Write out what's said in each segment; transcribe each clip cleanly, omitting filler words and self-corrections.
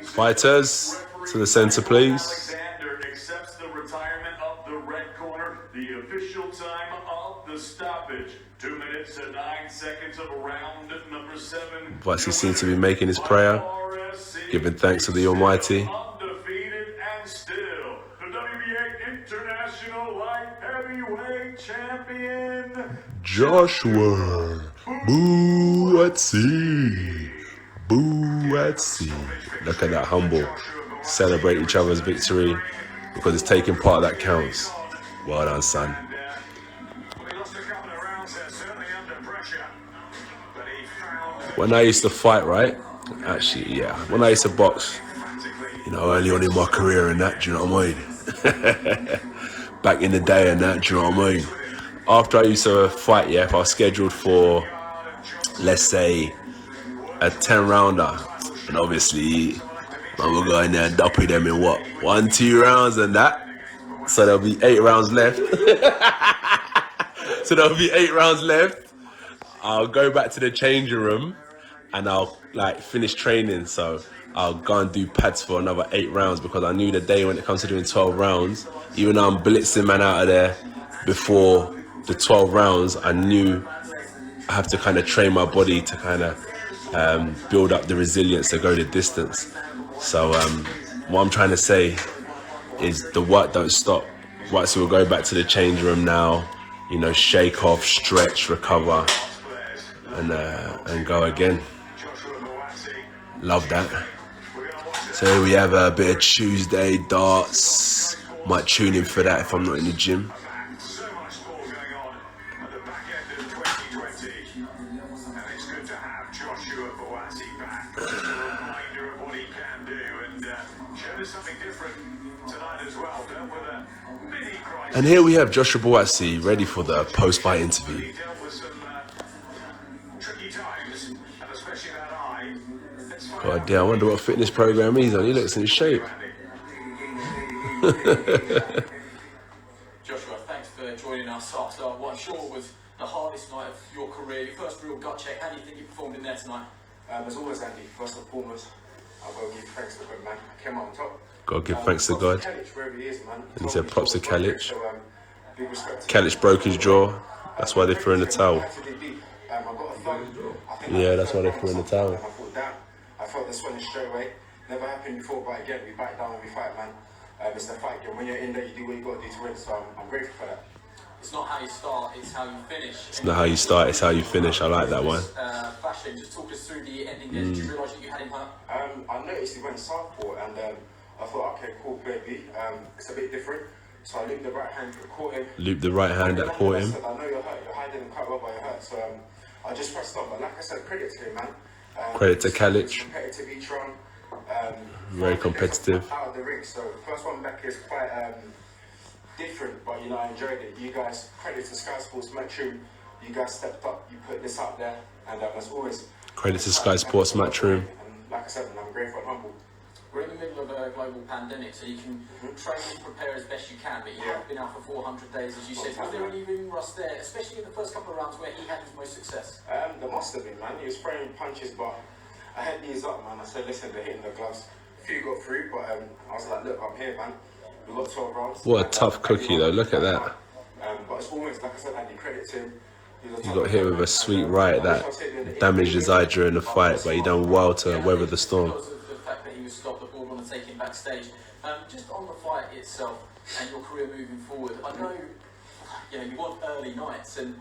Fighters to the center, please. Accepts the retirement of the red corner. The official time of the stoppage: 2 minutes and 9 seconds of round number 7. Buatsi seems to be making his prayer, giving thanks to the Almighty. Undefeated and still the WBA International Light Heavyweight Champion, Joshua Buatsi. Buatsi. Look at that, humble. Celebrate each other's victory because it's taking part that counts. Well done, son. When I used to fight, right? Actually, yeah. When I used to box, you know, early on in my career and that, do you know what I mean? Back in the day and that, do you know what I mean? After I used to fight, yeah, if I was scheduled for, let's say, a 10-rounder, and obviously, I will go in there and duppy them in what? 1-2 rounds and that. So there'll be 8 rounds left. I'll go back to the changing room and I'll like finish training. So I'll go and do pads for another 8 rounds because I knew the day when it comes to doing 12 rounds, even though I'm blitzing man out of there before the 12 rounds, I knew I have to kind of train my body to kind of build up the resilience to go the distance. So what I'm trying to say is the work don't stop. Right, so we'll go back to the change room now, you know, shake off, stretch, recover, and go again. Love that. So here we have a bit of Tuesday darts. Might tune in for that if I'm not in the gym. And here we have Joshua Buatsi ready for the post-fight interview. God damn, I wonder what fitness program he's on. He looks in shape. Joshua, thanks for joining us after what I'm sure was the hardest night of your career. Your first real gut check. How do you think you performed in there tonight? As always, Andy, first and foremost, I've got to give thanks to God, man. I came out on top. Gotta give thanks to God. Calic, wherever he is, man. And he said props to Calic. So, big respect to Calic broke his jaw. That's why they threw in the towel. Yeah, that's why they threw in the towel. I felt the swelling straight away. Never happened before, but again, we back down and we fight, man. It's the fight game. When you're in there, you do what you got to do to win. So I'm grateful for that. It's not how you start, it's how you finish. It's not how you start, it's how you finish. I like that one. Fashion, just talk us through the ending there. Did you realise that you had him hurt? I noticed he went southpaw and I thought, okay, cool, baby. It's a bit different. So I looped the right hand, caught him. Looped the right hand that caught him. I know you're hurt, your hand didn't quite well, but you're hurt. So I just pressed on. But like I said, credit to him, man. Credit to Calic. Competitive each run. Very competitive. Out of the ring. So the first one back is quite different, but you know, I enjoyed it. You guys, credit to Sky Sports Matchroom. You guys stepped up, you put this out there, and as always, credit to Sky Sports Matchroom. And like I said, I'm grateful and humble. We're in the middle of a global pandemic, so you can train and prepare as best you can, but you have been out for 400 days, as you said. Was there any room rust there, especially in the first couple of rounds where he had his most success? There must have been, man. He was throwing punches, but I had these up, man. I said, listen, they're hitting the gloves. A few got through, but I was like, look, I'm here, man. We got 12 rounds. What a tough cookie, though. Look at that. But it's always, like I said, Andy, credit to him. He got hit with a sweet right that damaged his eye during the fight, but he done well to weather the storm. Because of the fact that he was stopped, the board want to take him backstage. Just on the fight itself and your career moving forward, I know you want early nights and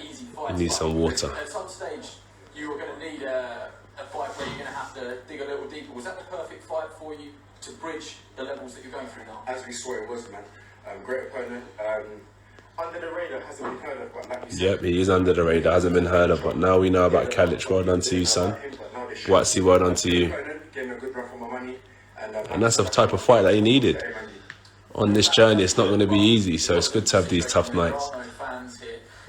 easy fights. You need some water. At some stage, you were going to need a fight where you're going to have to dig a little deeper. Was that the perfect fight for you to bridge the levels that you're going through now? As we saw, it was, man. Great opponent. Under the radar, hasn't been heard of, but like you said. Yep, he is under the radar, hasn't been heard of, but now we know about Calic. Well done to you, son. Buatsi, well done to you. And that's the type of fight that he needed. On this journey, it's not going to be easy, so it's good to have these tough nights.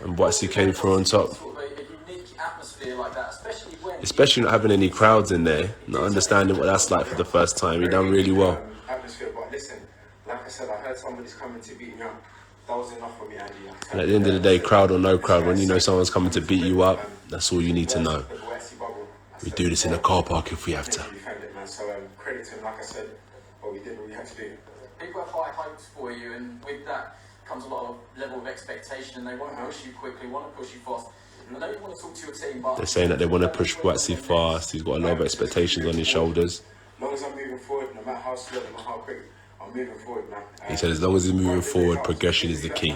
And Buatsi came through on top. Especially not having any crowds in there, not understanding what that's like for the first time. He done really well. Atmosphere, but listen, like I said, I heard somebody's coming to beat me up. That was enough for me, Andy. And at the end of the day, crowd or no crowd, when you know someone's coming to beat you up, that's all you need to know. We do this in a car park if we have to. man. So credit to him, like I said, but we did what we had to do. People have high hopes for you, and with that comes a lot of level of expectation, and they want to push you quickly, want to push you fast. I know you want to talk to your team, but They're saying that they want to push Buatsi fast. He's got a lot of expectations on his shoulders. As long as I'm moving forward, no matter how slow, no matter how quick, I'm moving forward, man. He said as long as he's moving forward, progression is the key.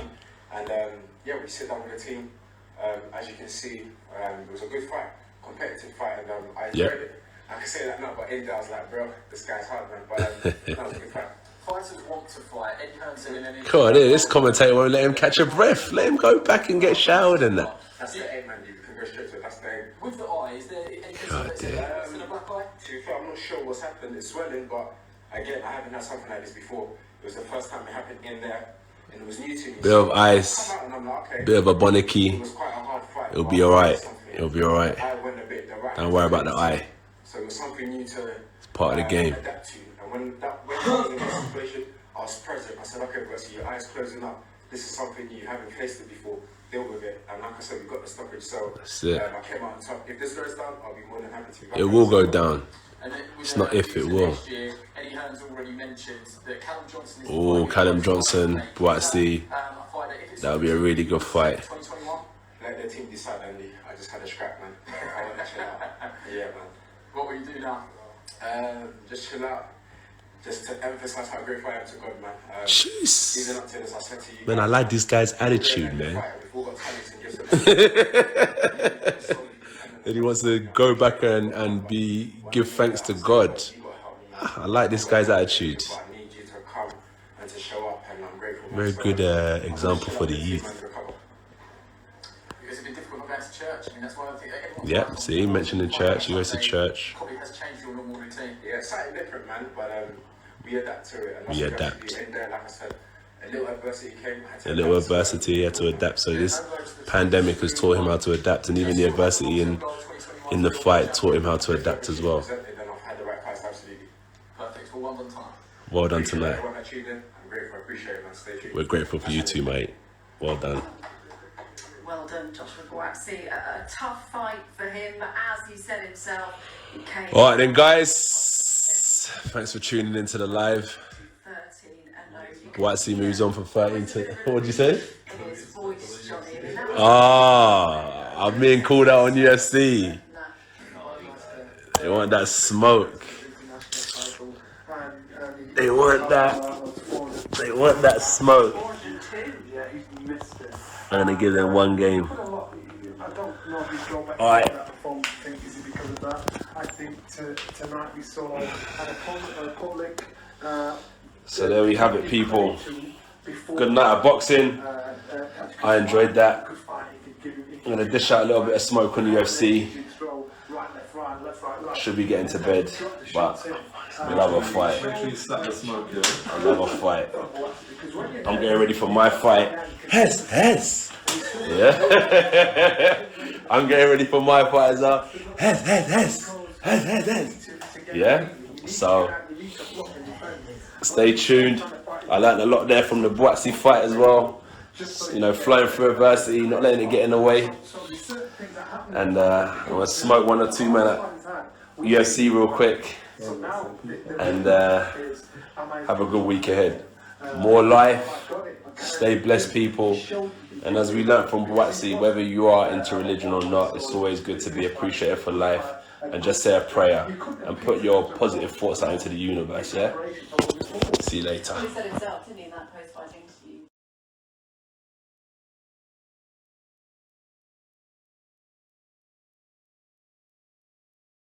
And yeah, we sit down with the team. As you can see, it was a good fight, competitive fight, and I enjoyed it. I can say that now, but in there I was like, bro, this guy's hard, man. But that was a good fight. fighters want to fight. Eddie Hearn's in any. God, this commentator won't let him catch a breath. Let him go back and get showered and that. That's the aim, man. You can go straight to it. That's the aim. With the eye, is there anything that's in the black eye? To be fair, I'm not sure what's happened. It's swelling, but again, I haven't had something like this before. It was the first time it happened in there, and it was new to me. Bit of ice, I come out and I'm like, okay, bit of a it bonnicky. was quite a hard fight. It'll be alright. It'll be alright. I went a bit the right. Don't worry about the eye. So it was something new to Part of the game. adapt to. And when I was in that situation, I was present. I said, okay, Buatsi, your eyes closing up. This is something you haven't faced it before. Deal with it. And like I said, we got the stoppage. So That's it. I came out on top. If this goes down, I'll be more than happy to be back. It will go down. And It's not if, it will. Year, Eddie Hearn's already mentioned that Callum Johnson is Oh, Callum Johnson, Buatsi. That'll be a really good fight. 2021. Let the team decide, Andy. I just had a scrap, man. I want to chill out. Yeah, man. What will you do now? Just chill out. Just to emphasize how grateful I am to God, man. Jeez. Even up to this, I said to you. Man, I like this guy's attitude, man. We've all got talents and gifts. And he wants to go back and give thanks to God. I like this guy's attitude. I need you to come and to show up, and I'm grateful. Very good example for the youth. Because it's been difficult not going to church. I mean, that's why I think everyone's Yeah, see, he mentioned the church. He goes to church. Probably has changed your normal routine. Yeah, it's slightly different, man, but we adapt to it. And We that's adapt. what in there, like I said, a little adversity came. I had to A little adapt. adversity, he had to adapt. So this pandemic has taught him how to adapt, and even the adversity in the fight taught him how to adapt as well. Then I've had the right fights, absolutely. Perfect. Well done tonight. Well done tonight. Everyone that tuned in, I'm grateful. I appreciate it, man. Stay tuned. We're grateful for you too, mate. Well done. Well done, Joshua Buatsi. A tough fight for him, as he said himself. He came All right then, guys. Thanks for tuning into the live. 13-0. Buatsi moves on from 13 to... What did you say? In his voice, Johnny. I mean, that was I'm being called out on UFC. They want that smoke. They want that. They want that smoke. I'm gonna give them one game. Alright. I think tonight we saw a public. So there we have it, people. Good night of boxing. I enjoyed that. I'm gonna dish out a little bit of smoke on the UFC. Should be getting to bed, but we love a fight. I love a fight. I'm getting ready for my fight. Hez. Yeah. I'm getting ready for my fight as well. Hez. Yeah. So stay tuned. I learned a lot there from the Buatsi fight as well. You know, flowing through adversity, not letting it get in the way. And I'm gonna smoke one or two men at UFC real quick. And have a good week ahead. More life. Stay blessed, people. And as we learned from Buatsi, whether you are into religion or not, it's always good to be appreciative for life and just say a prayer and put your positive thoughts out into the universe, yeah? See you later. He said himself, didn't he, in that post?